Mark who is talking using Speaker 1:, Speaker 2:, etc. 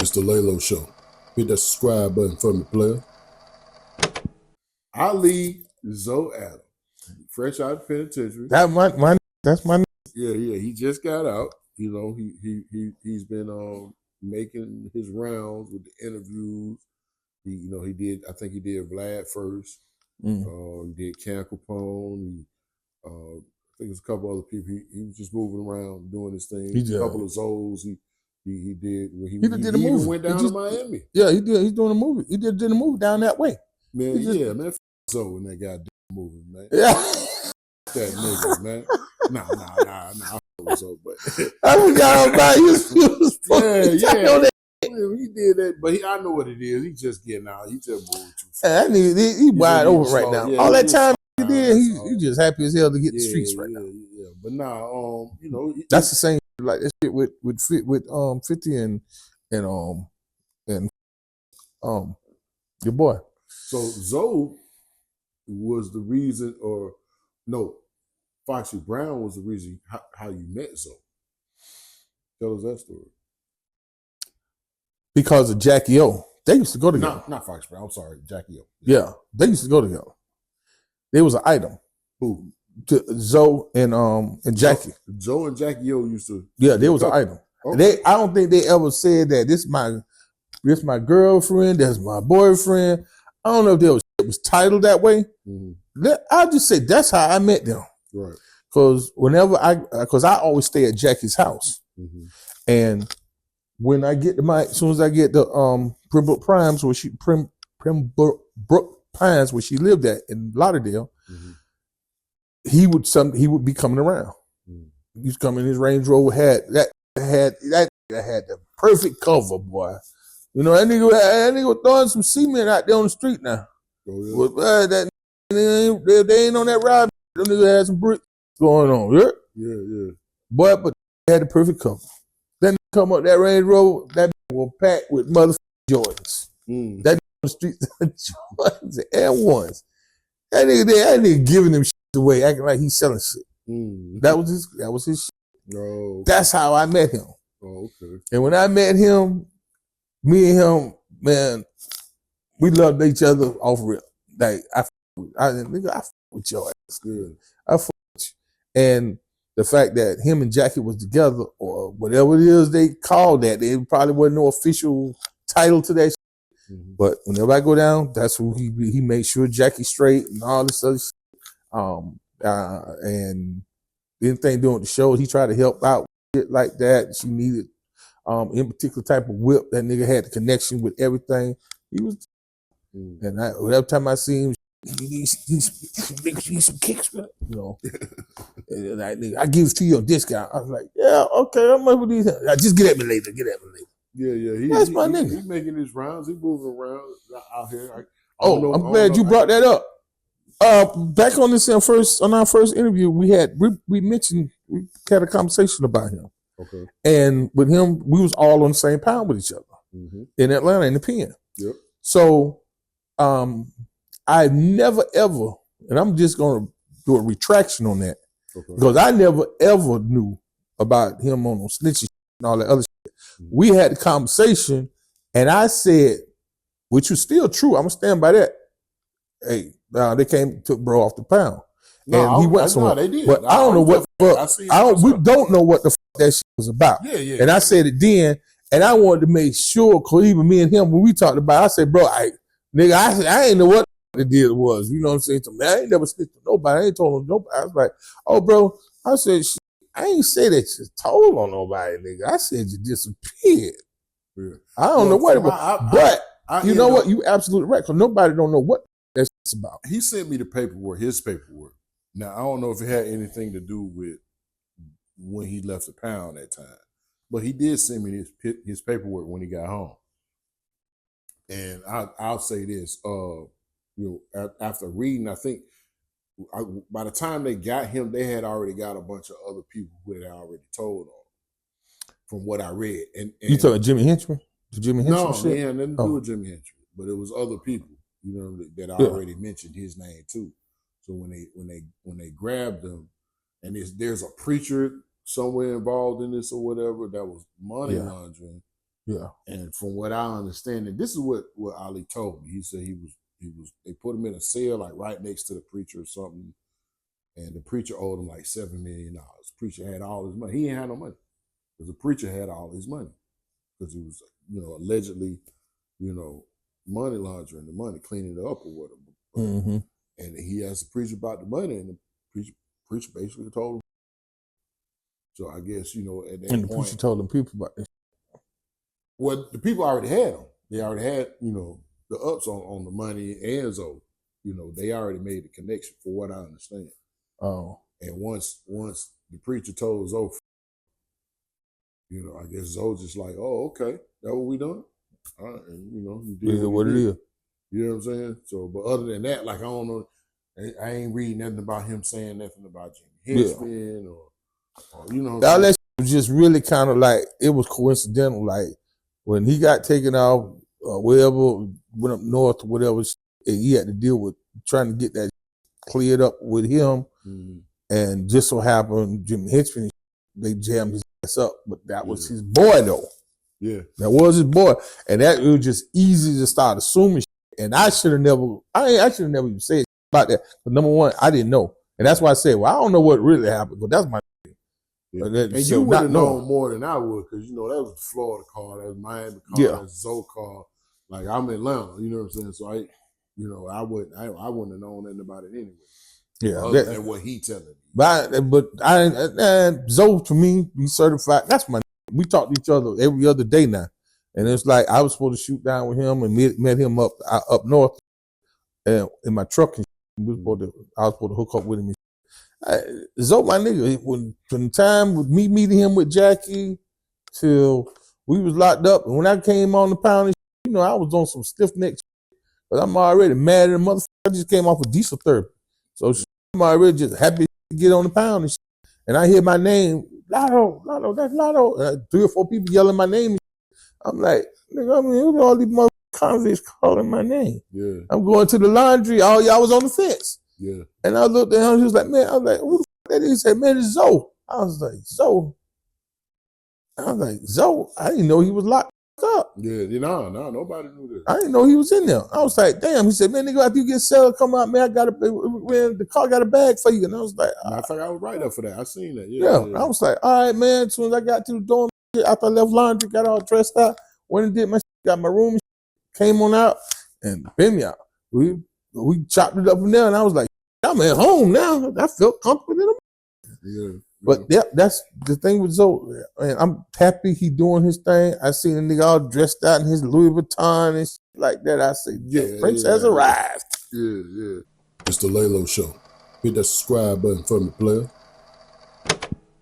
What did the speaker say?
Speaker 1: It's the Leylo Show. Hit that subscribe button for me, player. Ali Zoe Adams, fresh out of penitentiary.
Speaker 2: That's my.
Speaker 1: Yeah. He just got out. You know, he's been making his rounds with the interviews. He did. I think he did Vlad first. He did Cam Capone. I think there's a couple other people. He was just moving around doing his thing. A couple of Zoes. He did. He did a movie. Went down to Miami.
Speaker 2: Yeah, he did. He's doing a movie. He did a movie down that way.
Speaker 1: Man, man. Zoe in that goddamn movie, man.
Speaker 2: Yeah.
Speaker 1: That nigga, man. Nah. So, but
Speaker 2: I forgot about you.
Speaker 1: Yeah. He did that, but I know what it is. He just getting out. He just moving too fast.
Speaker 2: He wide open right now.
Speaker 1: Yeah,
Speaker 2: all that time he did, he just happy as hell to get the streets right now.
Speaker 1: Yeah. But nah,
Speaker 2: that's the same like that shit with 50 and your boy.
Speaker 1: So Zoe was the reason, or no, Foxy Brown was the reason how you met Zoe. Tell us that story.
Speaker 2: Because of Jacki-O. They used to go together.
Speaker 1: Not Foxy Brown. I'm sorry, Jacki-O.
Speaker 2: Yeah, they used to go together. There was an item.
Speaker 1: Who?
Speaker 2: Zoe and Jacki.
Speaker 1: Zoe and Jacki-O used to.
Speaker 2: Yeah, there was an item. Okay. I don't think they ever said that this my girlfriend, that's my boyfriend. I don't know if it was titled that way. Mm-hmm. I'll just say that's how I met them.
Speaker 1: Right.
Speaker 2: Because I always stay at Jackie's house. Mm-hmm. And when I get as soon as I get the Pembroke Pines where she lived at in Lauderdale, mm-hmm. he would be coming around. Mm-hmm. He's coming. His Range Rover had the perfect cover, boy. You know that nigga was throwing some cement out there on the street now. Oh, yeah. They ain't on that ride. Them nigga had some bricks going on.
Speaker 1: Yeah.
Speaker 2: Boy, but they had the perfect cover. Then they come up that Range Rover, that was packed with motherfucking Jordans. That on the street, Jordans and Air Ones. That nigga giving them shit away, acting like he's selling shit. That was his shit.
Speaker 1: No.
Speaker 2: That's how I met him.
Speaker 1: Oh, okay.
Speaker 2: And when I met him, me and him, man, we loved each other off real. Like I fuck with your ass.
Speaker 1: Good.
Speaker 2: I fuck with you. And the fact that him and Jackie was together, or whatever it is they called that, there probably wasn't no official title to that shit. Mm-hmm. But whenever I go down, that's who he made sure Jackie's straight and all this other shit. And anything doing the show, he tried to help out with shit like that. She needed in particular type of whip. That nigga had the connection with everything. He was, and every time I see him, he needs some kicks, you know. And I give it to you on discount. I was like, yeah, okay, how much with these? Just get at me later.
Speaker 1: Yeah.
Speaker 2: That's my nigga.
Speaker 1: He's making his rounds. He's moving around out here.
Speaker 2: I'm glad you brought that up. Back on this on our first interview, we had a conversation about him.
Speaker 1: Okay. And
Speaker 2: with him, we was all on the same pound with each other in Atlanta in the pen.
Speaker 1: Yep.
Speaker 2: So I never ever, and I'm just gonna do a retraction on that, because I never ever knew about him on snitching and all that other shit. We had a conversation, and I said, which was still true, I'm gonna stand by that. Hey, they took bro off the pound.
Speaker 1: No,
Speaker 2: and he went somewhere.
Speaker 1: They did.
Speaker 2: But I don't know what we don't know what the fuck that shit was about.
Speaker 1: Yeah.
Speaker 2: And I said it then, and I wanted to make sure, cause even me and him, when we talked about it, I said, bro, I ain't know what the deal was. You know what I'm saying? I ain't never snitched to nobody. I ain't told nobody. I was like, oh, bro, I said, I ain't say that you told on nobody, nigga. I said you disappeared. Yeah. I don't know what it was. But you know what? You absolutely right, because nobody don't know what that's about.
Speaker 1: He sent me the paperwork, his paperwork. Now, I don't know if it had anything to do with when he left the pound that time, but he did send me his paperwork when he got home. And I'll say this, after reading, I think by the time they got him, they had already got a bunch of other people who had already told on, from what I read. And
Speaker 2: you talking Jimmy Henchman? Jimmy Henchman?
Speaker 1: No, shit? Man, nothing to do with Jimmy Henchman, but it was other people, that I already mentioned his name too. So when they grabbed him, and there's a preacher somewhere involved in this or whatever that was money laundering,
Speaker 2: Yeah.
Speaker 1: And from what I understand, and this is what Ali told me. He said he was they put him in a cell like right next to the preacher or something, and the preacher owed him like $7 million. The preacher had all his money. He ain't had no money because the preacher had all his money because he was, allegedly, money laundering the money, cleaning it up or whatever.
Speaker 2: Mm-hmm.
Speaker 1: And he asked the preacher about the money, and the preacher basically told him. So I guess, at that
Speaker 2: and the
Speaker 1: point,
Speaker 2: preacher told them people about this.
Speaker 1: Well, the people already had them. They already had, the ups on the money and Zoe. They already made the connection for what I understand.
Speaker 2: Oh.
Speaker 1: And once the preacher told Zoe, I guess Zoe just like, oh, okay, that what we done? All right, and you did
Speaker 2: what it is.
Speaker 1: You know what I'm saying? So, but other than that, like I don't know, I ain't reading nothing about him saying nothing about Jimmy Henchman or all that shit
Speaker 2: was just really kind of like, it was coincidental. Like when he got taken off, wherever, went up north or whatever, and he had to deal with trying to get that cleared up with him.
Speaker 1: Mm-hmm.
Speaker 2: And just so happened, Jimmy Henchman, they jammed his ass up, but that was his boy though.
Speaker 1: Yeah.
Speaker 2: That was his boy. And that it was just easy to start assuming shit. And I should have never even said about that. But number one, I didn't know. And that's why I said, well, I don't know what really happened, but that's my thing.
Speaker 1: Yeah. And you would have known more than I would, because that was the Florida car, that was Miami car, that's Zoe car. Like I'm in Atlanta, you know what I'm saying? So I wouldn't have known anything about it anyway.
Speaker 2: Yeah.
Speaker 1: Other than what he telling me.
Speaker 2: But Zoe, to me, be certified. That's my. We talk to each other every other day now, and it's like I was supposed to shoot down with him and met him up north, in my truck. And I was supposed to hook up with him. Zoe, my nigga, from the time with me meeting him with Jacki till we was locked up, and when I came on the pound, I was on some stiff neck. But I'm already mad at the motherfucker. I just came off of diesel therapy, so I'm already just happy to get on the pound and shit. And I hear my name, Lotto, that's Lotto. 3 or 4 people yelling my name. I'm like, nigga, who all these motherfuckers convicts calling my name?
Speaker 1: Yeah.
Speaker 2: I'm going to the laundry. All y'all was on the fence.
Speaker 1: Yeah.
Speaker 2: And I looked at him. He was like, man, I was like, who the fuck that is? He said, man, it's Zoe. I was like, Zoe. I didn't know he was locked up.
Speaker 1: Yeah, nobody knew that.
Speaker 2: I didn't know he was in there. I was like, damn. He said, man, nigga, after you get settled, come out, man, the car got a bag for you. And I was like,
Speaker 1: I think I was right up for that. I seen that.
Speaker 2: Yeah. I was like, all right, man. As soon as I got to the dorm, after I left laundry, got all dressed out, went and did my shit, got my room, came on out, and been me out. We chopped it up from there, and I was like, I'm at home now. I felt comfortable in him.
Speaker 1: Yeah.
Speaker 2: But that's the thing with Zoe. And I'm happy he doing his thing. I seen a nigga all dressed out in his Louis Vuitton and shit like that. I said, yeah, Prince has arrived.
Speaker 1: Yeah. It's the Leylo Show. Hit that subscribe button for me, player.